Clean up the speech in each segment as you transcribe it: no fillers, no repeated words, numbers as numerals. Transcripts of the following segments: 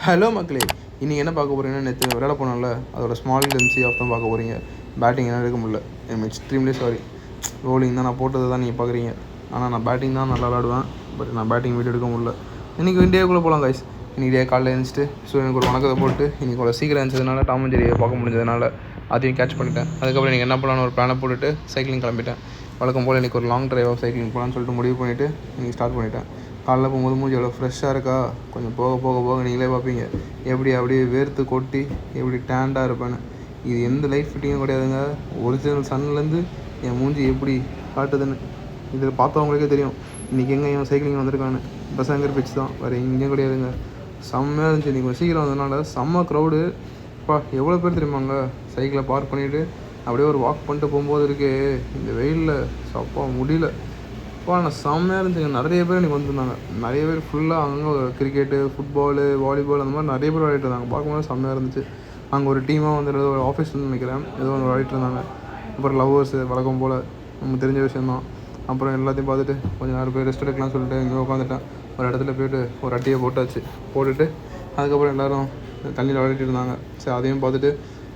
Hello மக்களே, இன்றைக்கி என்ன பார்க்க போகிறீங்கன்னா, நேற்று விளையாட போனால அதோட ஸ்மால் கிளம்ஸி ஆஃப் தான் பார்க்க போகிறீங்க. பேட்டிங் என்ன எடுக்க முடியல. I'm extremely sorry. ரோலிங் தான் நான் போட்டது தான் நீங்கள் பார்க்குறீங்க. ஆனால் நான் பேட்டிங் தான் நல்லா விளாடுவேன். பட் நான் பேட்டிங் வீடியோ எடுக்க முடியல. இன்றைக்கி இந்தியாவுக்குள்ளே போகலாம் கைஸ். இன்றைக்கி காலையில் எழுந்துச்சிட்டு எனக்கு ஒரு வணக்கத்தை போட்டு இன்றைக்கி ஒரு சீக்கிரம் இருந்ததுனால டாம் அண்ட் ஜெரியை பார்க்க முடிஞ்சதுனால அதையும் கேட்ச் பண்ணிட்டேன். அதுக்கப்புறம் இன்றைக்கி என்ன பண்ணலான்னு ஒரு பிளானை போட்டுட்டு சைக்கிளிங் கிளம்பிட்டேன். வழக்கம் போல் இன்றைக்கி ஒரு லாங் ட்ரைவாக சைக்கிளிங் போகலான்னு சொல்லிட்டு முடிவு பண்ணிவிட்டு இன்றைக்கி ஸ்டார்ட் பண்ணிட்டேன். காலைல போகும்போது மூஞ்சி எவ்வளோ ஃப்ரெஷ்ஷாக இருக்கா, கொஞ்சம் போக போக போக நீங்களே பார்ப்பீங்க எப்படி அப்படியே வேர்த்து கொட்டி எப்படி டேண்டாக இருப்பேன்னு. இது எந்த லைட் ஃபிட்டிங்கும் கிடையாதுங்க. ஒரிஜினல் சன்லேருந்து என் மூஞ்சி எப்படி காட்டுதுன்னு இதில் பார்த்தவங்களுக்கே தெரியும். இன்றைக்கி எங்கே என் சைக்கிளிங் வந்திருக்கான்னு. பசங்கர் பிக்ஸ் தான், வேறு எங்கேயும் கிடையாதுங்க. செம்மையாக இருந்துச்சு. இன்றைக்கி கொஞ்சம் சீக்கிரம் வந்ததுனால செம்ம க்ரௌடு. எவ்வளோ பேர் தெரியுமாங்க சைக்கிளை பார்க் பண்ணிவிட்டு அப்படியே ஒரு வாக் பண்ணிட்டு போகும்போது இருக்கே இந்த வெயிலில் சப்பா முடியல. நான் செம்மையாக இருந்துச்சுங்க. நிறைய பேர் எனக்கு வந்துருந்தாங்க. நிறைய பேர் ஃபுல்லாக அங்கே கிரிக்கெட்டு, ஃபுட்பாலு, வாலிபால் அந்த மாதிரி நிறைய பேர் விளையாடிட்டு இருந்தாங்க. பார்க்கும்போது செம்மையாக இருந்துச்சு. அங்கே ஒரு டீமாக வந்து ஏதோ ஒரு ஆஃபீஸ்ன்னு நினைக்கிறேன், ஏதோ ஒன்று விளையாடிட்டு இருந்தாங்க. அப்புறம் லவ்வர்ஸு வழக்கம் போல் நமக்கு தெரிஞ்ச விஷயந்தான். அப்புறம் எல்லாத்தையும் பார்த்துட்டு கொஞ்சம் நேரம் போய் ரெஸ்ட் எடுக்கலாம்னு சொல்லிட்டு இங்கே உட்காந்துட்டேன். ஒரு இடத்துல போய்ட்டு ஒரு அட்டையை போட்டுட்டு அதுக்கப்புறம் எல்லோரும் தண்ணியில் விளையாடிட்டு இருந்தாங்க. சரி, அதையும் பார்த்துட்டு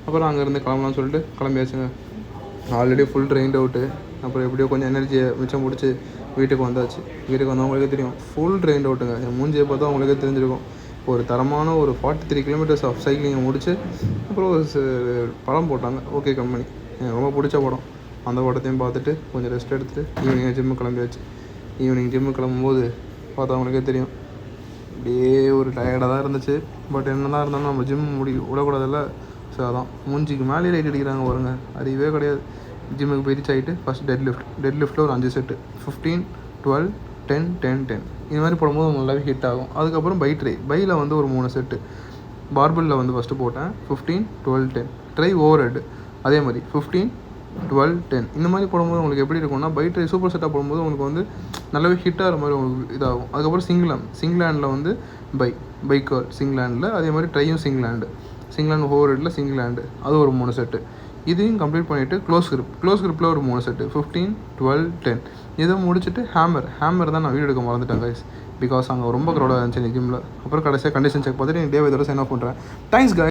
அப்புறம் அங்கேருந்து கிளம்பலாம்னு சொல்லிட்டு கிளம்பியாச்சுங்க. Already full train out. அப்புறம் எப்படியோ கொஞ்சம் எனர்ஜியை மிச்சம் பிடிச்சி வீட்டுக்கு வந்தாச்சு. வீட்டுக்கு வந்தவங்களுக்கே தெரியும் ஃபுல் ட்ரெயின் அவுட்டுங்க. என் மூஞ்சியை பார்த்தா அவங்களுக்கே தெரிஞ்சிருக்கும். ஒரு தரமான ஒரு 43 கிலோமீட்டர்ஸ் ஆஃப் சைக்கிளிங்கை முடிச்சு அப்புறம் ஒரு படம் போட்டாங்க, ஓகே கம்பெனி. எனக்கு ரொம்ப பிடிச்ச படம். அந்த படத்தையும் பார்த்துட்டு கொஞ்சம் ரெஸ்ட் எடுத்துகிட்டு ஈவினிங் ஜிம்மு கிளம்பியாச்சு. ஈவினிங் ஜிம்மு கிளம்பும்போது பார்த்தவங்களுக்கே தெரியும் அப்படியே ஒரு டயர்டாக தான் இருந்துச்சு. பட் என்ன தான் இருந்தாலும் நம்ம ஜிம் விடக்கூடாதுல்ல. ஸோ அதான் மூஞ்சிக்கு மேலே லைட் அடிக்கிறாங்க பாருங்க, அறிவே கிடையாது. ஜிம்முக்கு போய் ரீச் ஆகிட்டு ஃபஸ்ட் டெட் லிஃப்ட்டில் ஒரு 5 செட்டு 15, 12, 10, 10, 10 இது மாதிரி போடும்போது நல்லாவே ஹிட் ஆகும். அதுக்கப்புறம் பையில் வந்து ஒரு 3 செட்டு பார்பலில் வந்து ஃபஸ்ட்டு போட்டேன் 15, 12, 10. ட்ரை ஓவர் ஹெட் அதே மாதிரி 15, 12, 10 இந்த மாதிரி போடும்போது உங்களுக்கு எப்படி இருக்கும்னா ட்ரை சூப்பர் செட்டாக போடும்போது உங்களுக்கு வந்து நல்லாவே ஹிட் ஆகிற மாதிரி உங்களுக்கு இதாகும். அதுக்கப்புறம் சிங்கிள் வந்து பை கர்ல் சிங்கிள் ஹேண்டில், அதே மாதிரி ட்ரையும் சிங்கிள் ஹேண்ட் ஓவர் ஹெட்டில் சிங்கிள் ஹேண்டு, அது ஒரு 3 செட்டு. இதையும் கம்ப்ளீட் பண்ணிவிட்டு க்ளோஸ் கிரிப்பில் ஒரு 3 செட்டு 15, 12, 10 இதை முடிச்சுட்டு ஹேமர் தான் நான் வீடியோ எடுக்க மறந்துட்டேன் கைஸ். பிகாஸ் அங்கே ரொம்ப க்ரௌடாக இருந்துச்சு ஜிம்மில். அப்புறம் கடைசியாக கண்டிஷன் செக் பார்த்துட்டு டே இதோட சைன் ஆஃப் பண்ணுறேன். Thanks guys.